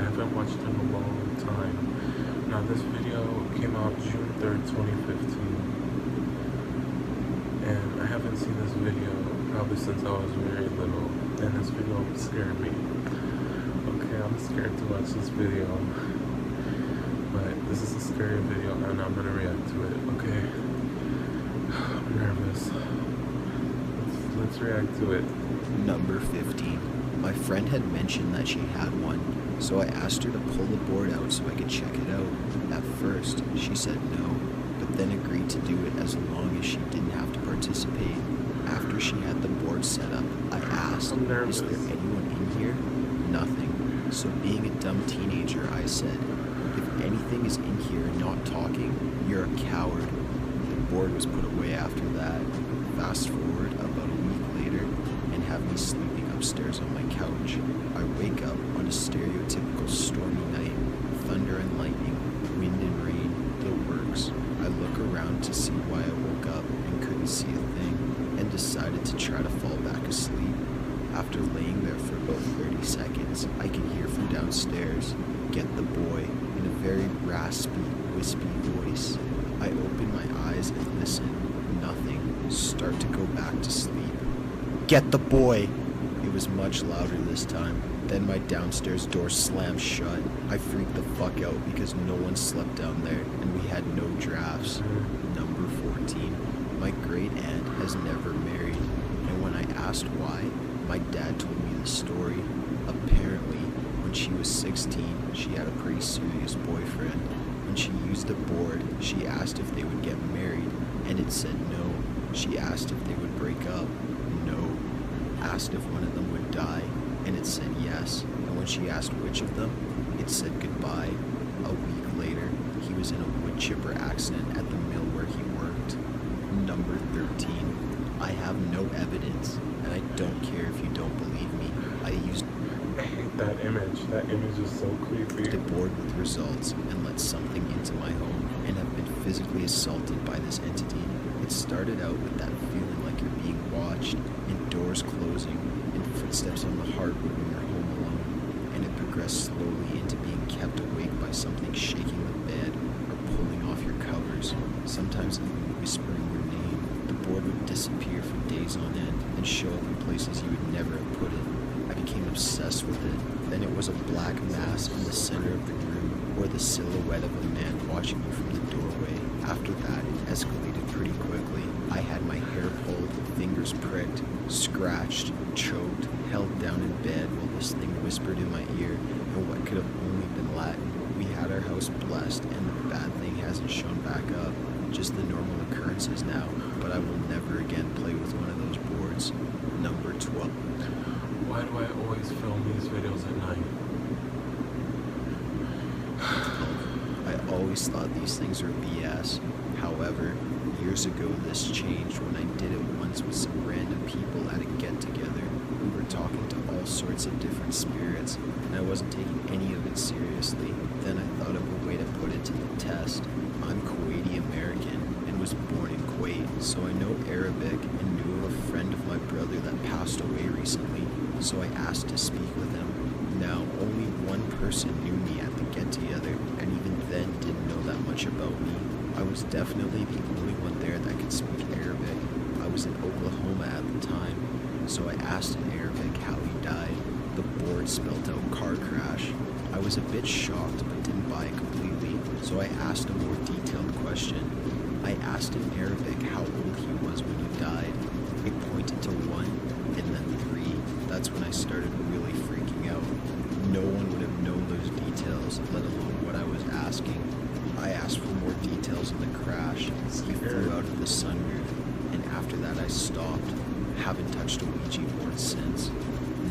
haven't watched in a long time. Now this video came out June 3rd, 2015. And I haven't seen this video probably since I was very little. And this video scared me. Okay, I'm scared to watch this video. But this is a scary video and I'm gonna react to it, okay? I'm nervous. Let's react to it. Number 15. My friend had mentioned that she had one, so I asked her to pull the board out so I could check it out. At first, she said no, but then agreed to do it as long as she didn't have to participate. After she had the board set up, I asked, "Is there anyone in here?" Nothing. So being a dumb teenager, I said, "If anything is in here and not talking, you're a coward." The board was put away after that. Fast forward about a week later and have me sleeping upstairs on my couch. I wake up on a stereotypical stormy night, thunder and lightning, wind and rain, the works. I look around to see why I woke up and couldn't see a thing, and decided to try to fall back asleep. After laying there for about 30 seconds, I can hear from downstairs, "Get the boy," in a very raspy, wispy voice. I open my eyes and listen. Nothing. Start to go back to sleep. "Get the boy!" It was much louder this time. Then my downstairs door slammed shut. I freaked the fuck out because no one slept down there and we had no drafts. Number 14. My great aunt has never married, and when I asked why, my dad told me the story. Apparently, when she was 16, she had a pretty serious boyfriend. When she used the board, she asked if they would get married, and it said no. She asked if they would break up. No. Asked if one of them would die, and it said yes. And when she asked which of them, it said goodbye. A week later, he was in a wood chipper accident at the mill where he worked. Number 13. I have no evidence, and I don't care if you don't believe me. I used That image is so creepy. the board with results and let something into my home and have been physically assaulted by this entity. It started out with that feeling like you're being watched, and doors closing, and footsteps on the hardwood when you're home alone, and it progressed slowly into being kept awake by something shaking the bed or pulling off your covers, sometimes even whispering your name. The board would disappear for days on end and show up in places you would never have put it. I became obsessed with it. Then it was a black mass in the center of the room, or the silhouette of a man watching you from the doorway. After that, it escalated pretty quickly. I had my hair pulled, fingers pricked, scratched, choked, held down in bed while this thing whispered in my ear, and what could have only been Latin. We had our house blessed, and the bad thing hasn't shown back up. Just the normal occurrences now, but I will never again play with one of those boards. Number 12. Why do I always film these videos at night? I always thought these things were BS. However, years ago this changed when I did it once with some random people at a get-together. We were talking to all sorts of different spirits, and I wasn't taking any of it seriously. Then I thought of a way to put it to the test. I'm Kuwaiti American and was born in Kuwait, so I know Arabic and knew of a friend of my brother that passed away recently, so I asked to speak with him. Now, only one person knew me at the get-together, and even then didn't know that much about me. I was definitely the only one there that could speak Arabic. I was in Oklahoma at the time, so I asked in Arabic how he died. The board spelled out car crash. I was a bit shocked but didn't buy it completely, so I asked a more detailed question. I asked in Arabic how old he was when he died. It pointed to 1 and then 3. That's when I started really freaking out. No one would have known those details, let alone what I was asking. I asked for more details on the crash. He flew out of the sunroof, and after that I stopped. Haven't touched a Ouija board since.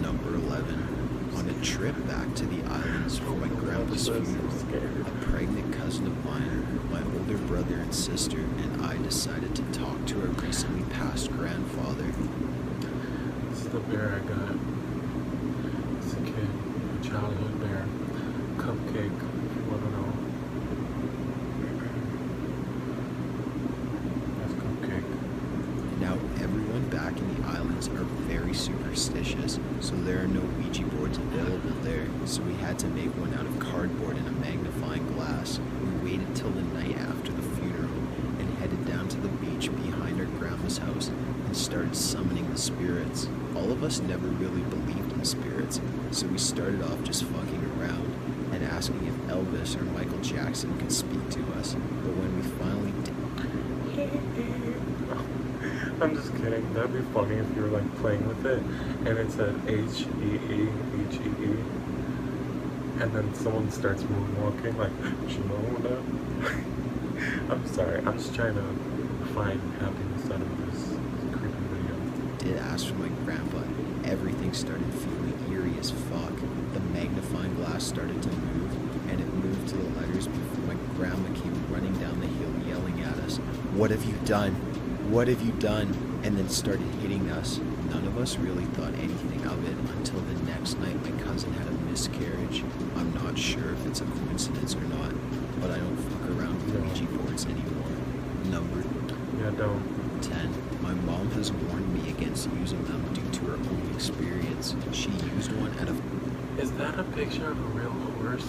Number 11. On a trip back to the islands for my grandpa's funeral, a pregnant cousin of mine, my older brother and sister, and I decided to talk to our recently passed grandfather. This is the bear I got. It's a kid, a childhood bear. Cupcake, if you want to know. That's Cupcake. Now, everyone back in the islands are very very superstitious, so there are no Ouija boards available there, so we had to make one out of cardboard and a magnifying glass. We waited till the night after the funeral and headed down to the beach behind our grandma's house and started summoning the spirits. All of us never really believed in spirits, so we started off just fucking around and asking if Elvis or Michael Jackson could speak to us, but when we finally did... I'm just kidding. That'd be funny if you were like playing with it and it said H-E-E, H-E-E, and then someone starts moonwalking like, Shimoda. I'm sorry, I'm just trying to find happiness out of this creepy video. Did ask for my grandpa, everything started feeling eerie as fuck. The magnifying glass started to move, and it moved to the letters before my grandma came running down the hill yelling at us, "What have you done? What have you done?" And then started hitting us. None of us really thought anything of it until the next night my cousin had a miscarriage. I'm not sure if it's a coincidence or not, but I don't fuck around with Ouija boards anymore. Number 10. My mom has warned me against using them due to her own experience. She used one at a... Is that a picture of a real horse?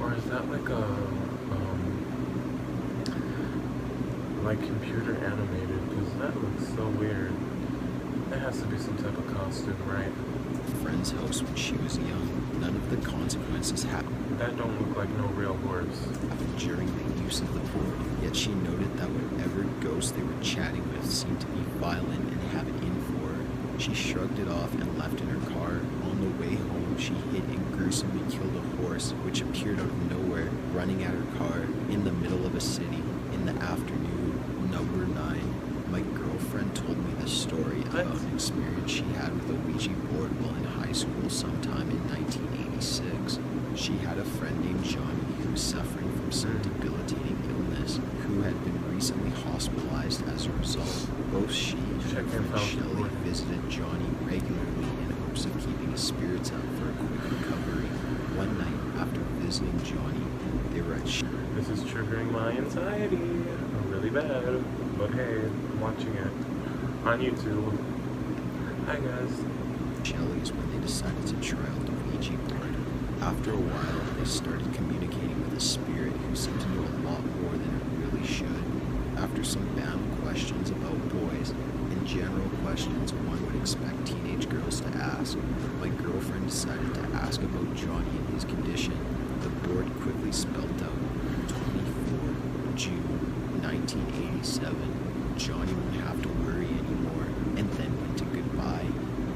Or is that like a, like computer animated? Because that looks so weird. That has to be some type of costume, right? Friend's house when she was young. None of the consequences happened. That don't look like no real horse. During the use of the board, yet she noted that whatever ghost they were chatting with seemed to be violent and have it in for her. She shrugged it off and left in her car. On the way home, she hit and gruesomely killed a horse, which appeared out of nowhere, running at her car in the middle of a city in the afternoon. Number 9. My girlfriend told me this story about an experience she had with a Ouija board while in high school sometime in 1986. She had a friend named Johnny who was suffering from some debilitating illness, who had been recently hospitalized as a result. Both she and her friend Shelley visited Johnny regularly in hopes of keeping his spirits up for a quick recovery. One night, after visiting Johnny, they were at This is triggering my anxiety really bad, but hey, I'm watching it on YouTube. Hi guys. Shelley's when they decided to try out the Ouija board. After a while, they started communicating with a spirit who seemed to know a lot more than it really should. After some banal questions about boys and general questions one would expect teenage girls to ask, my girlfriend decided to ask about Johnny and his condition. The board quickly spelled out 24 June 1987. Johnny won't have to worry anymore, and then went to goodbye.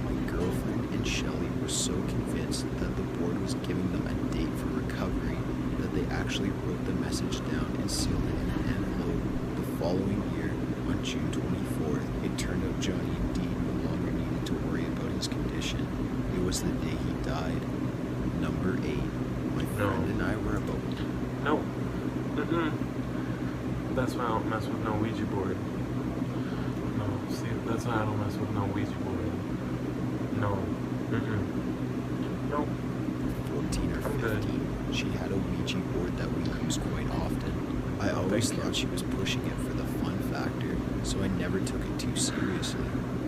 My girlfriend and Shelley were so convinced that the board was giving them a date for recovery that they actually wrote the message down and sealed it in an envelope. The following year, on June 24th, it turned out Johnny indeed no longer needed to worry about his condition. It was the day he died. Number 8. My friend and I were about... No. That's why I don't mess with no Ouija board. No, see, that's why I don't mess with no Ouija board. No. No. 14 or 15, she had a Ouija board that we used quite often. I always thought she was pushing it for the fun factor, so I never took it too seriously.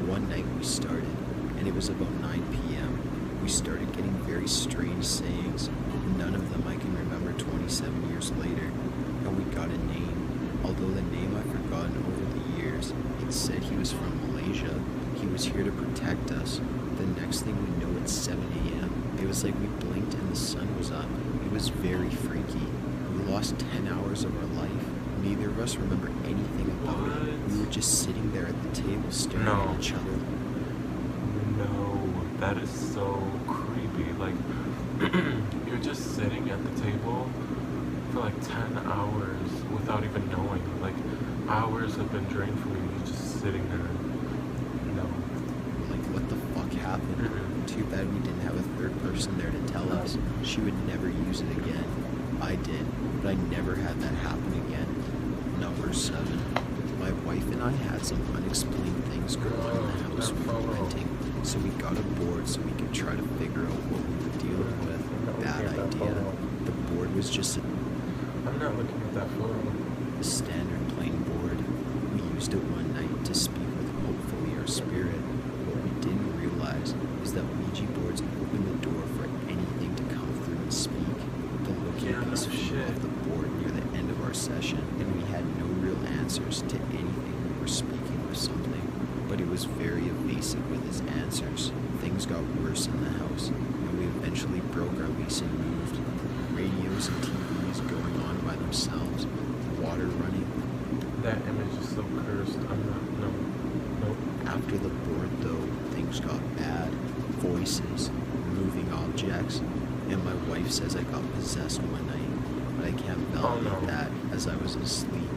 One night we started, and it was about 9 p.m. We started getting very strange sayings. None of them I can remember 27 years later, and we got a name. Although the name I've forgotten over the years, it said he was from Malaysia. He was here to protect us. The next thing we know, it's 7 a.m. It was like we blinked and the sun was up. It was very freaky. We lost 10 hours of our life. Neither of us remember anything about it. We were just sitting there at the table staring at each other. No, that is so creepy. Like, you're just sitting at the table for like 10 hours without even knowing. Like, hours have been drained from you. You're just sitting there. No. Like, what the fuck happened? Too bad we didn't have a third person there to tell us. She would never use it again. I did, but I never had that happen again. Number 7. My wife and I had some unexplained things go on in the house we were renting, so we got a board so we could try to figure out what we were dealing with. Bad idea. The board was just I'm not looking at that photo. a standard plain board. We used it one night to speak with hopefully our spirit. What we didn't realize is that Ouija boards open the door for anything to come through and speak. The looking piece flew off the board near the end of our session, and we had no real answers to anything. We were speaking with something, but it was very evasive with his answers. Things got worse in the house, and we eventually broke our lease and moved. Radios and TVs going on by themselves, water running. That image is so cursed. I'm not, no. After the board, though, things got bad. Voices, moving objects, and my wife says I got possessed one night, but I can't validate that as I was asleep.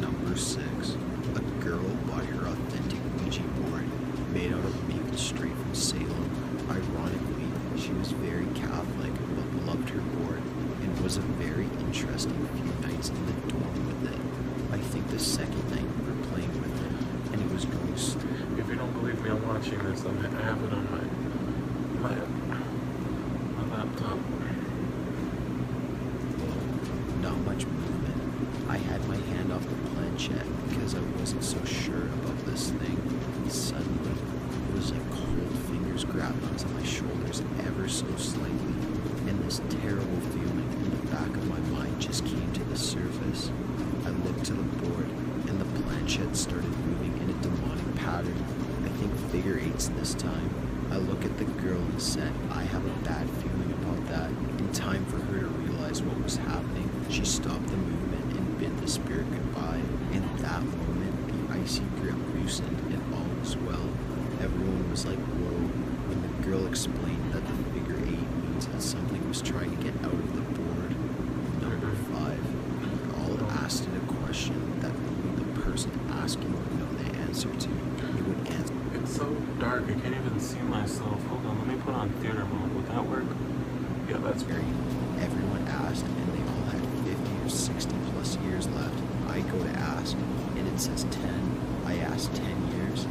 Number 6. A girl bought her authentic Ouija board made out of maple straight from Salem. Ironically, she was very Catholic but loved her board and was a very interesting few nights in the dorm with it. I think the second night we were playing with it and it was going slow. If you don't believe me, I'm watching this. I have it on my laptop. Not much movement. I had my hand off the planchette because I wasn't so sure about this thing. Suddenly, it was like cold fingers grabbed onto my shoulders ever so slightly, and this terrible feeling in the back of my mind just came to the surface. I looked to the board, and the planchette started moving in a demonic pattern. I think figure eights this time. I look at the girl and said, I have a bad feeling about that. In time for her to realize what was happening, she stopped the movement and bid the spirit goodbye. In that moment, the icy grip loosened and all was well. Everyone was like, whoa, when the girl explained that the figure 8 means that something was trying to get out of the board. Number 5, we all asked it a question that only the person asking would know the answer to. It would answer. It's so dark, I can't even see myself. Hold on, let me put on theater mode. Would that work? Yeah, that's great. Everyone asked, and they all had 50 or 60 plus years left. I go to ask, and it says 10. I asked 10 years,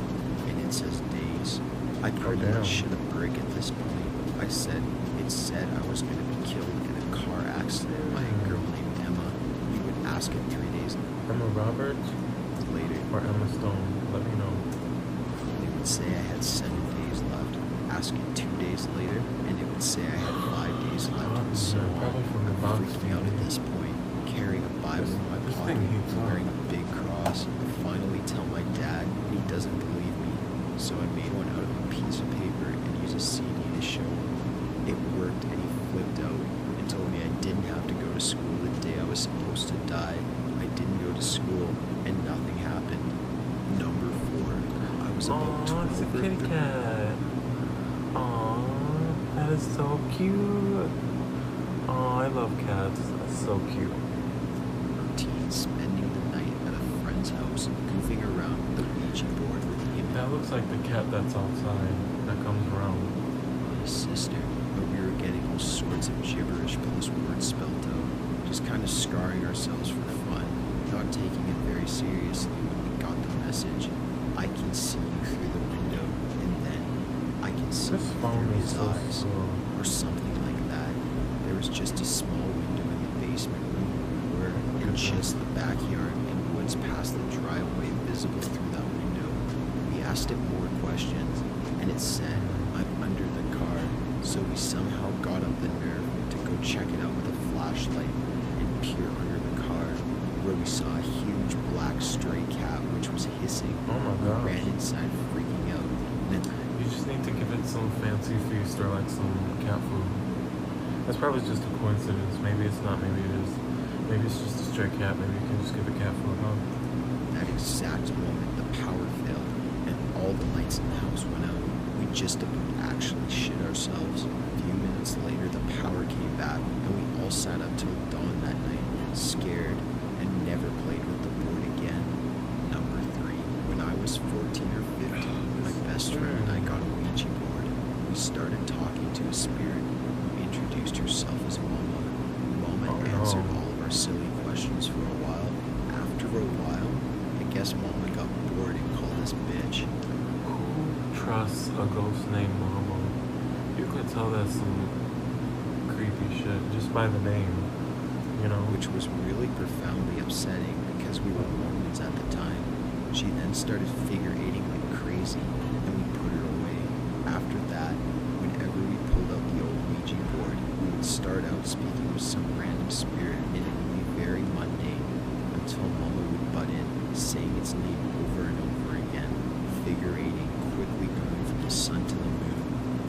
and it says days. I pretty much should have break at this point. I said, it said I was going to be killed in a car accident by a girl named Emma. We would ask it 3 days Emma Roberts? later. Or Emma Stone? Let me know. They would say I had 7 days left. Ask it 2 days later, and it would say I had 5 days left, and so Probably from the on. box. Freaking out at this point, carrying a Bible in my This pocket, thing heats up. wearing a big cross. I finally tell my dad, and he doesn't believe me. So I made one out of a piece of paper and used a CD to show him. It worked, and he flipped out and told me I didn't have to go to school the day I was supposed to die. I didn't go to school, and nothing happened. Number 4, I was about 12. It's a kitty cat. Aww, that is so cute. Aw, I love cats. That's so cute. Teens spending the night at a friend's house, goofing around with a Ouija board with him That looks like the cat that's outside that comes around. and his sister, but we were getting all sorts of gibberish plus words spelled out, just kind of scarring ourselves for fun, not taking it very seriously when we got the message. I can see you through the window, and then I can see This you phone through is his so eyes, slow. or something like that. There was just a small window in the basement room where in just the backyard and woods past the driveway visible through that window. We asked it more questions, and it said, I'm under the car, so we somehow got up the nerve to go check it out with a flashlight and peer under the car, where we saw a huge black stray cat which was hissing. Oh my We gosh. ran inside freaking out, and then You just need to give it some fancy feast or like some cat food. That's probably just a coincidence. Maybe it's not, maybe it is. Maybe it's just a stray cat. Maybe you can just give it cat food, huh? that exact moment the power failed and all the lights in the house went out. We just about actually shit ourselves. A few minutes later the power came back and we all sat up till dawn that night, scared, and never played with the board again. Number 3, when I was 14 or 15, my best friend and I got a Ouija board. We started talking to a spirit who introduced herself as Mama. Mama answered all of our silly questions for a while. After a while, I guess Mama got bored and called us bitch. Who trusts a ghost named Mama? You could tell that's some creepy shit just by the name, you know? Which was really profoundly upsetting because we were Mormons at the time. She then started figure eighting like crazy, and we put her away. After that, whenever we pulled out the old Ouija board, we would start out speaking with some random spirit, and it would be very mundane, until Mama would butt in, saying its name over and over again, figure eighting, quickly going from the sun to the moon,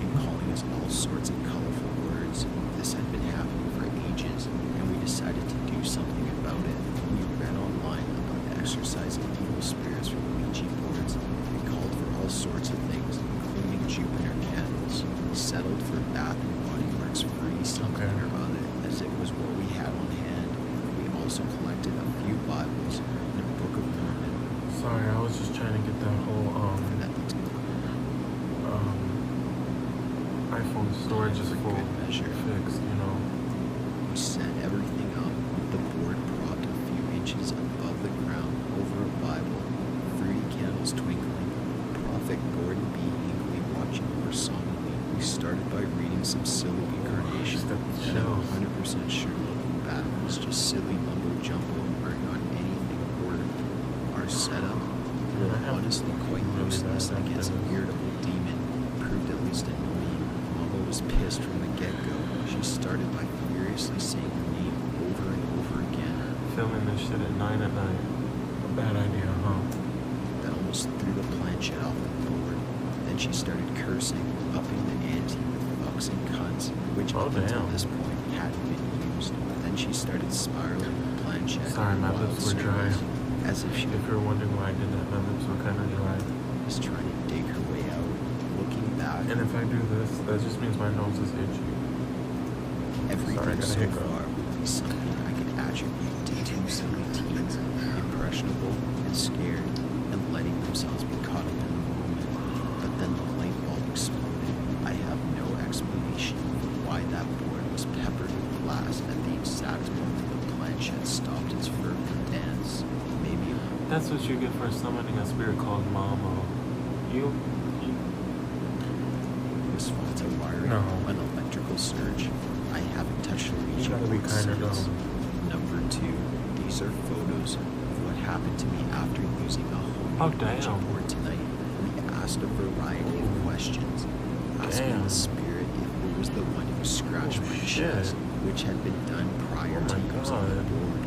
and calling us all sorts of colorful words. This had been happening for ages, and we decided to do something about it. We read online about exorcising evil spirits from Ouija boards. We called for all sorts of things, including Jupiter candles. We settled for Bath and Body Works free something or other, as it was what we had on hand. We also collected a few Bibles and a Book of Mormon. Sorry, I was just trying to get that whole iPhone storage is full measure fixed, you know. We set everything up with the board propped a few inches above the ground over a Bible, 3 candles twinkling, Prophet Gordon B. Hinckley watching over solemnly. We started by reading some silly incarnations, and I'm 100% sure looking back was just silly mumbo jumbo or not anything important. Our setup, while honestly quite useless against an irritable demon, proved at least annoying. Mama was pissed from the get-go. She started by furiously saying her name over and over again. Filming this shit at 9 at night. A bad idea, huh? That almost threw the planchette off the board. Then she started cursing, upping the ante with fucks and cunts, which up until this point hadn't been used. Then she started spiraling the planchette. Sorry, my lips were dry. As if she If you're wondering why I did that, my lips were kind of dry. was trying to dig her way out. Looking back, And if I do this, that just means my nose is itchy. everything so far would be something I could attribute to 2 silly teens, impressionable and scared, and letting themselves be caught up in the moment. But then the light bulb exploded. I have no explanation for why that board was peppered with glass at the exact moment the planchette stopped its fervent dance. Maybe That's what you get for summoning a spirit called Mama. You it was faulty wiring, No. an electrical surge. I haven't touched a Ouija gotta be board kinda since. dumb. Number 2, these are photos of what happened to me after using a Oh, homemade Ouija damn. board tonight. We asked a variety of questions, asking Damn. the spirit if it was the one who scratched my shit. chest, which had been done prior Oh to my using the God. board.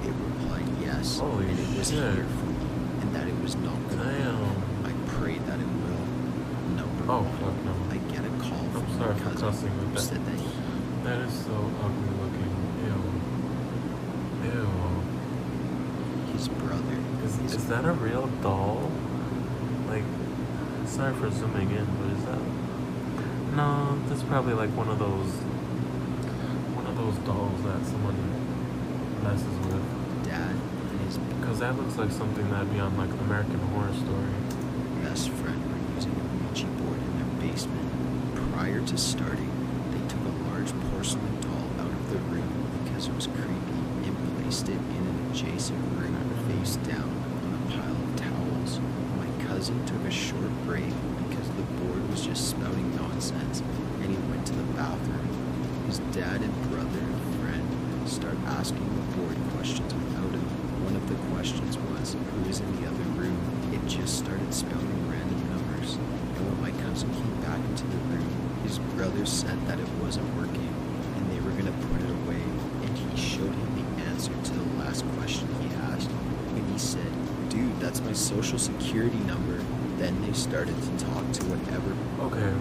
It replied yes, Holy and it was shit. here for me, and that it was not going to Damn. I prayed that it will. Number Oh, 1, fuck no. I get a call I'm from sorry my for cousin cussing with who that. said that he That is so ugly looking. Ew. Ew. his brother Is that a real doll? Like, sorry for zooming in, but is that? No, that's probably like one of those dolls that someone messes with. dad and his Because that looks like something that'd be on like American Horror Story. best friend were using a Ouija board in their basement. Prior to starting, they took a large porcelain doll out of the room because it was creepy and placed it in an adjacent room face down on a pile of towels. My cousin took a short break because the board was just spouting nonsense, and he went to the bathroom. His dad and brother and friend start asking the board questions without him. One of the questions was, who is in the other room? It just started spouting random numbers. And when my cousin came back into the room, his brother said that it wasn't working, and they were going to put it away. And he showed him the answer to the last question he asked. And he said, dude, that's my social security number. Then they started to talk to whatever. Okay,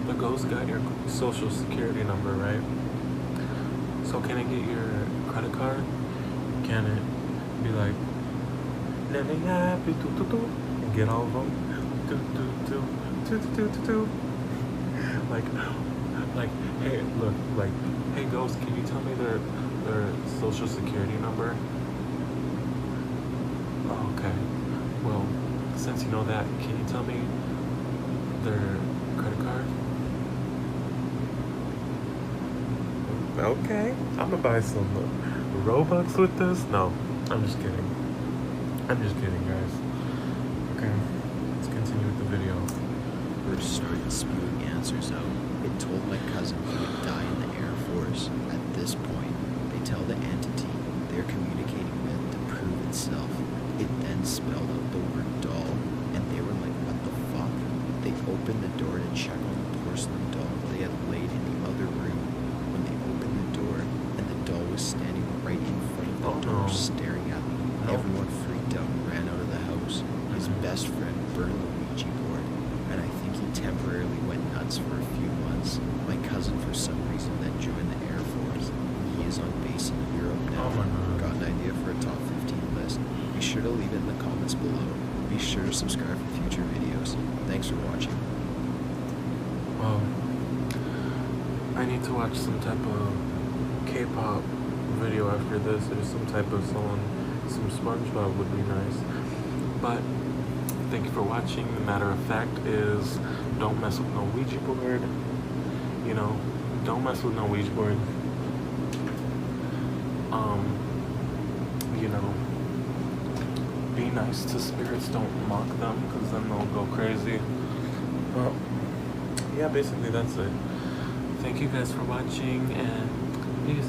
the ghost got your social security number, right? So can it get your credit card? Can it be like, living happy, and get all of them? Like, hey, look, like, hey, ghost, can you tell me their social security number? Oh, okay. Well, since you know that, can you tell me their credit card? Okay, I'm gonna buy some Robux with this. No, I'm just kidding. I'm just kidding, guys. Okay, let's continue with the video. First started spewing answers out. It told my cousin he would die in the Air Force. At this point, they tell the entity they're communicating with to prove itself. It then spelled out the word doll, and they were like, what the fuck? They opened opened the door to check on the porcelain doll they had laid in the other room. When they opened the door, and the doll was standing right in front of the door staring at them, everyone freaked out and ran out of the house. His best friend burned the Ouija board, and I think he temporarily went nuts for a few months. My cousin, for some reason, then joined the Air Force. He is on base in Europe now. Got an idea for a top 15 list? Be sure to leave it in the comments below. Be sure to subscribe for future videos. Thanks for watching. I need to watch some type of K-pop video after this, or some type of song. Some SpongeBob would be nice. But thank you for watching. The matter of fact is, don't mess with no Ouija board. You know, don't mess with no Ouija board. You know, be nice to spirits, don't mock them, because then they'll go crazy. Well, yeah, basically that's it. Thank you guys for watching, and peace.